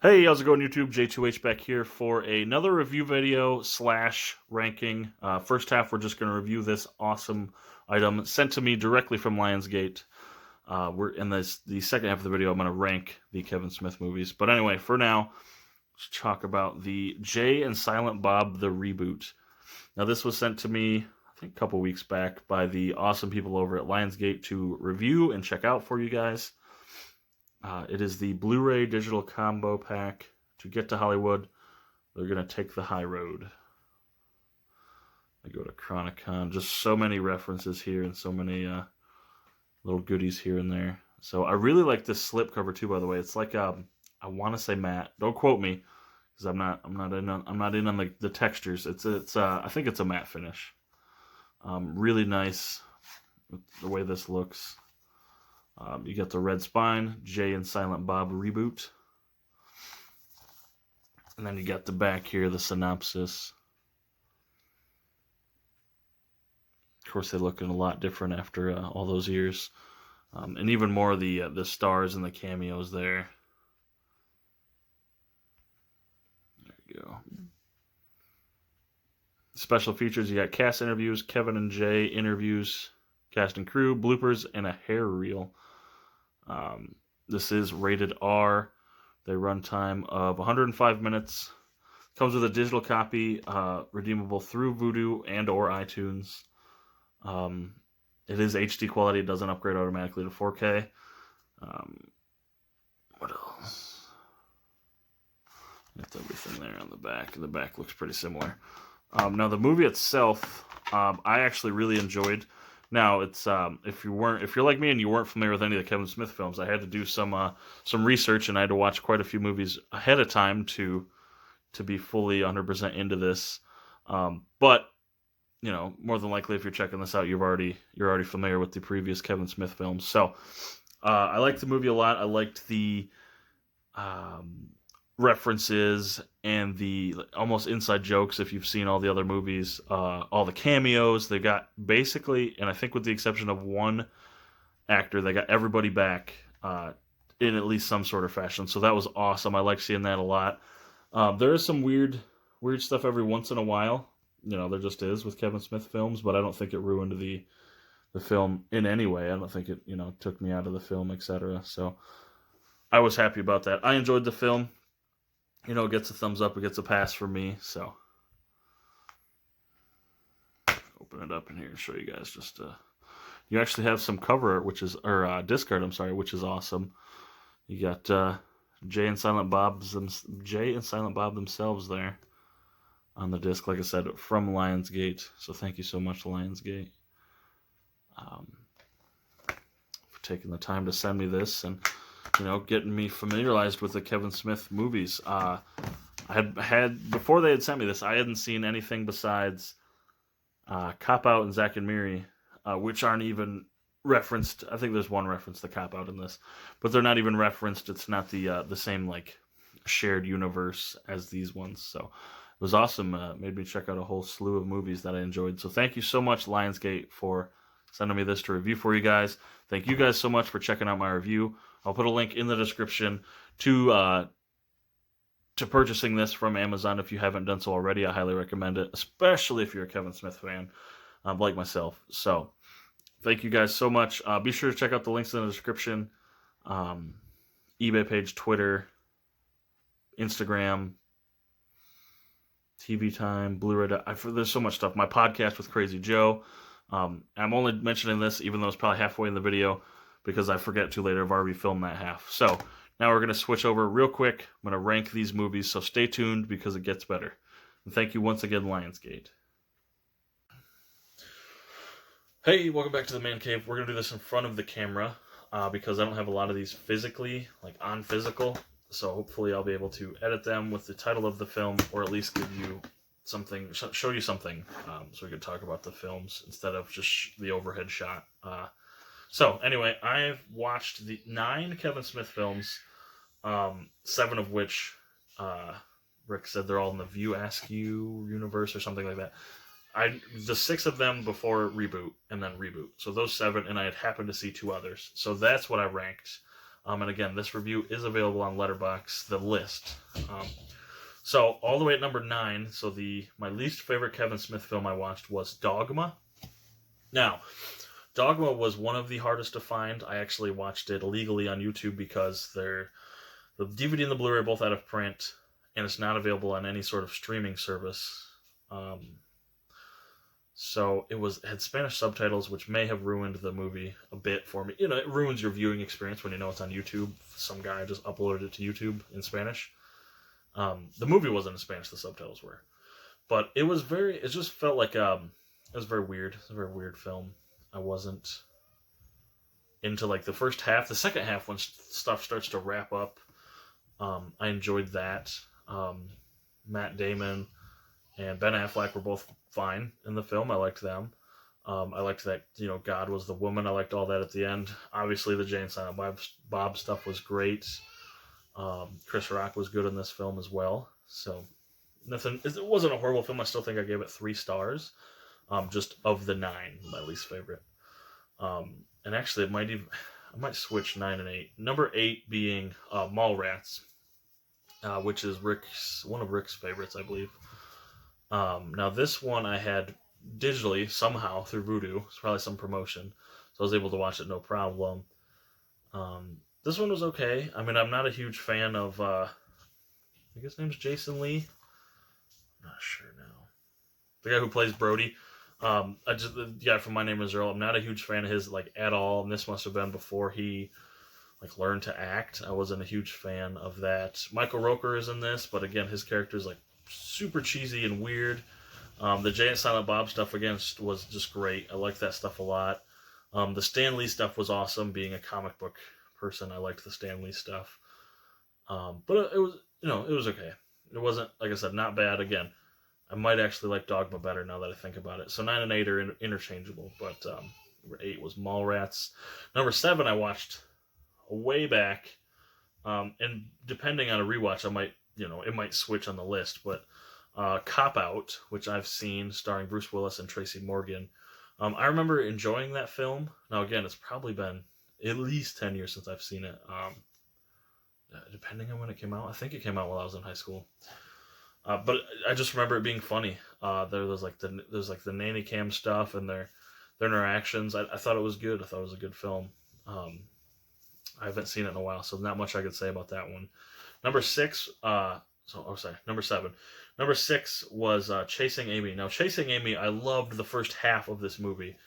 Hey, how's it going, YouTube? JTwoH back here for another review video slash ranking. First half, we're just going to review this awesome item sent to me directly from Lionsgate. We're in the second half of the video. I'm going to rank the Kevin Smith movies. But anyway, for now, let's talk about the Jay and Silent Bob the Reboot. Now, this was sent to me, I think, a couple weeks back by the awesome people over at Lionsgate to review and check out for you guys. It is the Blu-ray digital combo pack. To get to Hollywood, they're going to take the high road. I go to Chronicon. Just so many references here and so many little goodies here and there. So I really like this slipcover too, by the way. It's like I want to say matte. Don't quote me, because I'm not in on the textures. It's I think it's a matte finish. Really nice with the way this looks. You got the red spine, Jay and Silent Bob Reboot. And then you got the back here, the synopsis. Of course, they look a lot different after all those years. And even more the stars and the cameos there. There you go. Special features, you got cast interviews, Kevin and Jay interviews, cast and crew, bloopers, and a hair reel. This is rated R. They run time of 105 minutes. Comes with a digital copy, redeemable through Vudu and or iTunes. It is HD quality. It doesn't upgrade automatically to 4K. What else? Got everything there on the back. The back looks pretty similar. Now the movie itself, I actually really enjoyed. Now, it's if you're like me and you weren't familiar with any of the Kevin Smith films, I had to do some research, and I had to watch quite a few movies ahead of time to be fully 100% into this. But you know, more than likely, if you're checking this out, you're already familiar with the previous Kevin Smith films. So I liked the movie a lot. I liked the references and the almost inside jokes. If you've seen all the other movies, all the cameos they got, basically, and I think with the exception of one actor, they got everybody back in at least some sort of fashion. So that was awesome. I like seeing that a lot. There is some weird stuff every once in a while. You know, there just is with Kevin Smith films, but I don't think it ruined the film in any way. I don't think it, took me out of the film, etc. So I was happy about that. I enjoyed the film. It gets a thumbs up. It gets a pass from me. So open it up in here and show you guys. Just you actually have some cover art, disc art. I'm sorry, which is awesome. You got Jay and Silent Bob themselves there on the disc. Like I said, from Lionsgate. So thank you so much, Lionsgate, for taking the time to send me this and getting me familiarized with the Kevin Smith movies. I had before they had sent me this, I hadn't seen anything besides Cop Out and Zack and Miri, which aren't even referenced. I think there's one reference to Cop Out in this, but they're not even referenced. It's not the same like shared universe as these ones. So it was awesome. Made me check out a whole slew of movies that I enjoyed. So thank you so much, Lionsgate, for sending me this to review for you guys. Thank you guys so much for checking out my review. I'll put a link in the description to purchasing this from Amazon if you haven't done so already. I highly recommend it, especially if you're a Kevin Smith fan, like myself. So thank you guys so much. Be sure to check out the links in the description. eBay page, Twitter, Instagram, TV Time, Blu-ray. There's so much stuff. My podcast with Crazy Joe. I'm only mentioning this, even though it's probably halfway in the video, because I forget to later. I've already filmed that half. So now we're going to switch over real quick. I'm going to rank these movies, so stay tuned because it gets better. And thank you once again, Lionsgate. Hey, welcome back to the Man Cave. We're going to do this in front of the camera because I don't have a lot of these physically, like on physical. So hopefully I'll be able to edit them with the title of the film, or at least give you something, show you something, so we can talk about the films instead of just the overhead shot. So anyway, I've watched the 9 Kevin Smith films, 7 of which Rick said they're all in the View Askew universe or something like that. The 6 of them before Reboot and then Reboot. So those 7, and I had happened to see 2 others. So that's what I ranked. And again, this review is available on Letterboxd, the list. So all the way at number 9, so my least favorite Kevin Smith film I watched was Dogma. Now, Dogma was one of the hardest to find. I actually watched it illegally on YouTube because the DVD and the Blu-ray are both out of print, and it's not available on any sort of streaming service. So it had Spanish subtitles, which may have ruined the movie a bit for me. It ruins your viewing experience when you know it's on YouTube. Some guy just uploaded it to YouTube in Spanish. The movie wasn't in Spanish, the subtitles were. But it just felt like, it was very weird. It's a very weird film. I wasn't into like the first half. The second half, when stuff starts to wrap up, I enjoyed that. Matt Damon and Ben Affleck were both fine in the film. I liked them. I liked that, God was the woman. I liked all that at the end. Obviously, the Jay and Silent Bob stuff was great. Chris Rock was good in this film as well. So, it wasn't a horrible film. I still think I gave it 3 stars. Just of the 9, my least favorite. And actually, I might switch 9 and 8. Number 8 being Mallrats, which is one of Rick's favorites, I believe. Now, this one I had digitally somehow through Vudu. It's probably some promotion, so I was able to watch it no problem. This one was okay. I mean, I'm not a huge fan of. I think his name's Jason Lee. I'm not sure now. The guy who plays Brody. The guy from My Name Is Earl. I'm not a huge fan of his at all. And this must have been before he learned to act. I wasn't a huge fan of that. Michael Rooker is in this, but again, his character is super cheesy and weird. The Jay and Silent Bob stuff again was just great. I liked that stuff a lot. The Stan Lee stuff was awesome. Being a comic book person, I liked the Stan Lee stuff. But it was, it was okay. It wasn't, like I said, not bad. Again, I might actually like Dogma better now that I think about it. So 9 and 8 are interchangeable, but number 8 was Mallrats. Number 7 I watched way back, and depending on a rewatch, I might, it might switch on the list, but Cop Out, which I've seen, starring Bruce Willis and Tracy Morgan. I remember enjoying that film. Now, again, it's probably been at least 10 years since I've seen it. Depending on when it came out. I think it came out while I was in high school. But I just remember it being funny. There was the nanny cam stuff and their interactions. I thought it was good. I thought it was a good film. I haven't seen it in a while, so not much I could say about that one. Number 6, number 7. Number 6 was Chasing Amy. Now, Chasing Amy, I loved the first half of this movie,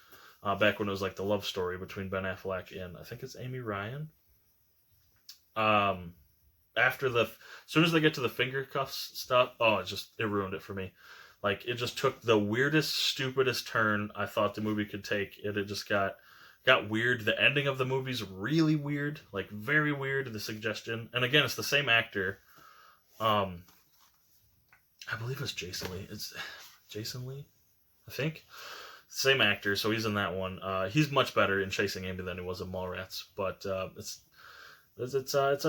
back when it was the love story between Ben Affleck and I think it's Amy Ryan. As soon as they get to the finger cuffs stuff, it ruined it for me. It just took the weirdest, stupidest turn I thought the movie could take. It just got weird. The ending of the movie's really weird, very weird. The suggestion, and again, it's the same actor. I believe it's Jason Lee. It's Jason Lee, I think. Same actor, so he's in that one. He's much better in Chasing Amy than he was in Mallrats, but it's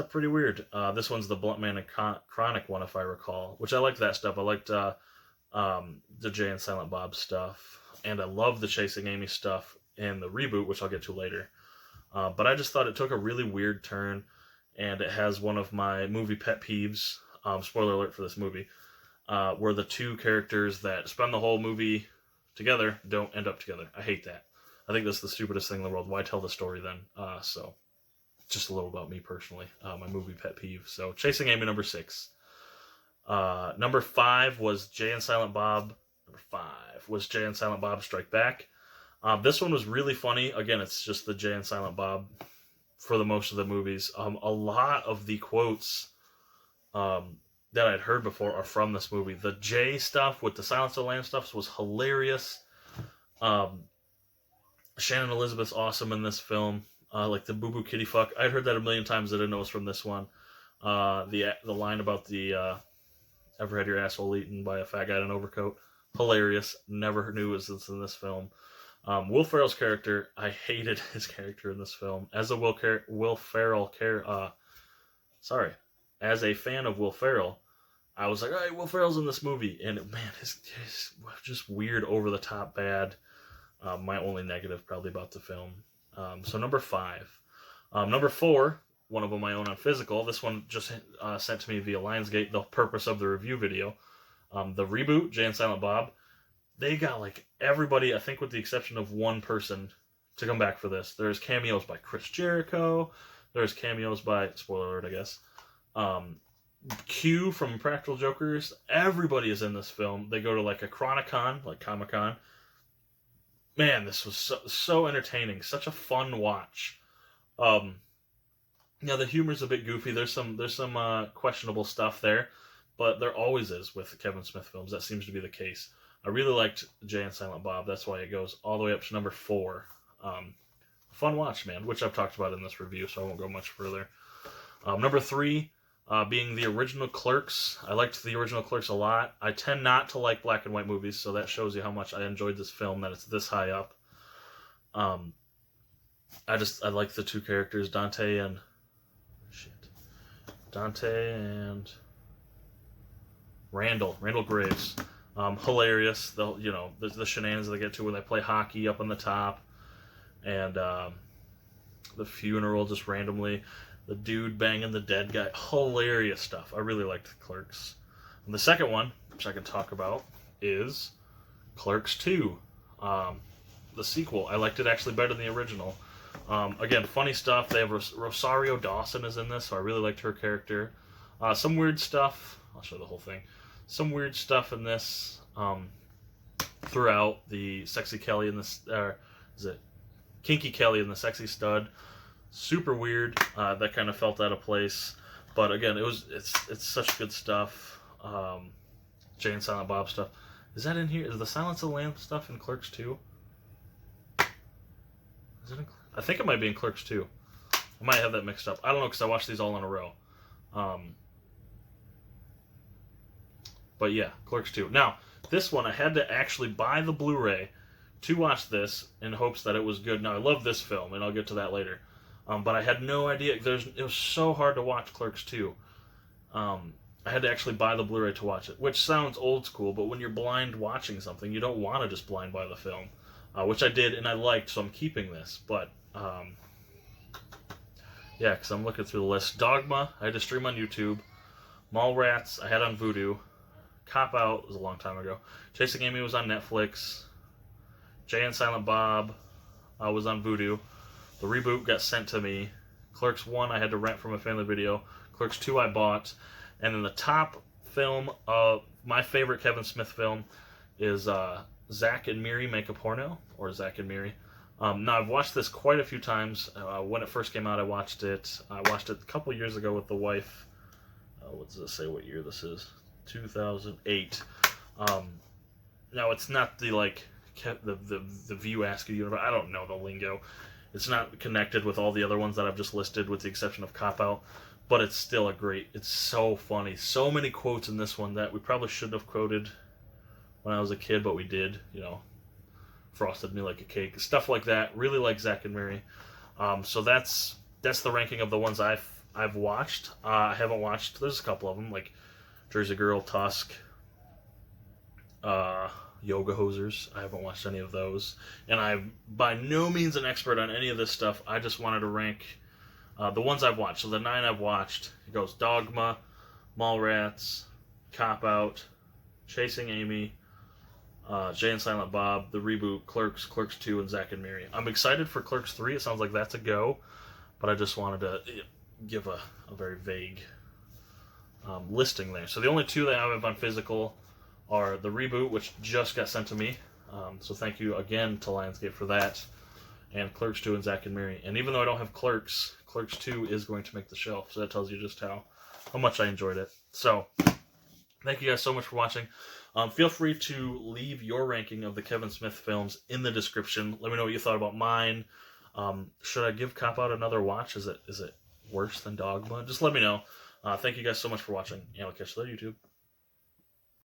pretty weird. This one's the Blunt Man and Chronic one, if I recall, which I liked that stuff. I liked the Jay and Silent Bob stuff, and I love the Chasing Amy stuff in the reboot, which I'll get to later. But I just thought it took a really weird turn, and it has one of my movie pet peeves. Spoiler alert for this movie, where the two characters that spend the whole movie together don't end up together. I hate that. I think that's the stupidest thing in the world. Why tell the story then? So just a little about me personally, my movie pet peeve. So Chasing Amy, number 6. Number 5 was Jay and Silent Bob. Number 5 was Jay and Silent Bob Strike Back. This one was really funny. Again, it's just the Jay and Silent Bob for the most of the movies. A lot of the quotes that I'd heard before are from this movie. The Jay stuff with the Silence of the Lambs stuff was hilarious. Shannon Elizabeth's awesome in this film. The boo boo kitty fuck. I'd heard that a million times. I didn't know it was from this one. The line about the ever had your asshole eaten by a fat guy in an overcoat. Hilarious. Never knew it was in this film. Will Ferrell's character, I hated his character in this film. As a as a fan of Will Ferrell, I was like, hey, Will Ferrell's in this movie. And man, his just weird, over the top bad. My only negative probably about the film. So number 5. Number 4, one of them I own on physical. This one just sent to me via Lionsgate, the purpose of the review video. The Reboot, Jay and Silent Bob, they got like everybody, I think with the exception of one person, to come back for this. There's cameos by Chris Jericho. There's cameos by, spoiler alert, I guess, Q from Practical Jokers. Everybody is in this film. They go to like a Chronicon, like Comic-Con. Man, this was so entertaining. Such a fun watch. The humor's a bit goofy. There's some questionable stuff there, but there always is with Kevin Smith films. That seems to be the case. I really liked Jay and Silent Bob. That's why it goes all the way up to number 4. Fun watch, man, which I've talked about in this review, so I won't go much further. Number 3, being the original Clerks. I liked the original Clerks a lot. I tend not to like black and white movies, so that shows you how much I enjoyed this film, that it's this high up. I like the two characters, Dante and Randall Graves. Hilarious. The shenanigans they get to when they play hockey up on the top, and the funeral just randomly, the dude banging the dead guy. Hilarious stuff. I really liked Clerks. And the second one, which I can talk about, is Clerks II, the sequel. I liked it actually better than the original. Again, funny stuff. They have Rosario Dawson is in this, so I really liked her character. Some weird stuff. I'll show the whole thing. Some weird stuff in this throughout. The Sexy Kelly and Kinky Kelly and the Sexy Stud. Super weird. That kind of felt out of place. But again, it's such good stuff. Jay and Silent Bob stuff. Is that in here? Is the Silence of the Lambs stuff in Clerks 2? Is it in I think it might be in Clerks 2. I might have that mixed up. I don't know, because I watched these all in a row. But yeah, Clerks 2. Now, this one, I had to actually buy the Blu-ray to watch this in hopes that it was good. Now, I love this film, and I'll get to that later. But I had no idea. It was so hard to watch Clerks 2. I had to actually buy the Blu-ray to watch it, which sounds old school, but when you're blind watching something, you don't want to just blind buy the film, which I did, and I liked, so I'm keeping this. But yeah, because I'm looking through the list. Dogma, I had to stream on YouTube. Mallrats, I had on Vudu. Cop Out was a long time ago. Chasing Amy was on Netflix. Jay and Silent Bob was on Vudu. The Reboot got sent to me. Clerks 1 I had to rent from a family video. Clerks 2 I bought. And then the top film of my favorite Kevin Smith film is Zack and Miri Make a Porno, or Zack and Miri. Now, I've watched this quite a few times. When it first came out, I watched it. I watched it a couple years ago with the wife. What does it say what year this is? 2008. Now, it's not the View Askew universe. I don't know the lingo. It's not connected with all the other ones that I've just listed, with the exception of Cop Out. But it's still it's so funny. So many quotes in this one that we probably shouldn't have quoted when I was a kid, but we did. Frosted me like a cake, stuff like that. Really like Zack and Miri. So that's the ranking of the ones I've watched. I haven't watched. There's a couple of them like Jersey Girl, Tusk, Yoga Hosers. I haven't watched any of those, and I'm by no means an expert on any of this stuff. I just wanted to rank the ones I've watched. So the 9 I've watched, it goes Dogma, Mallrats, Cop Out, Chasing Amy, Jay and Silent Bob, The Reboot, Clerks, Clerks 2, and Zack and Miri. I'm excited for Clerks 3. It sounds like that's a go, but I just wanted to give a very vague listing there. So the only 2 that I have on physical are The Reboot, which just got sent to me. So thank you again to Lionsgate for that. And Clerks 2 and Zack and Miri. And even though I don't have Clerks 2 is going to make the shelf. So that tells you just how much I enjoyed it. So thank you guys so much for watching. Feel free to leave your ranking of the Kevin Smith films in the description. Let me know what you thought about mine. Should I give Cop Out another watch? Is it worse than Dogma? Just let me know. Thank you guys so much for watching, and I'll catch you later, YouTube.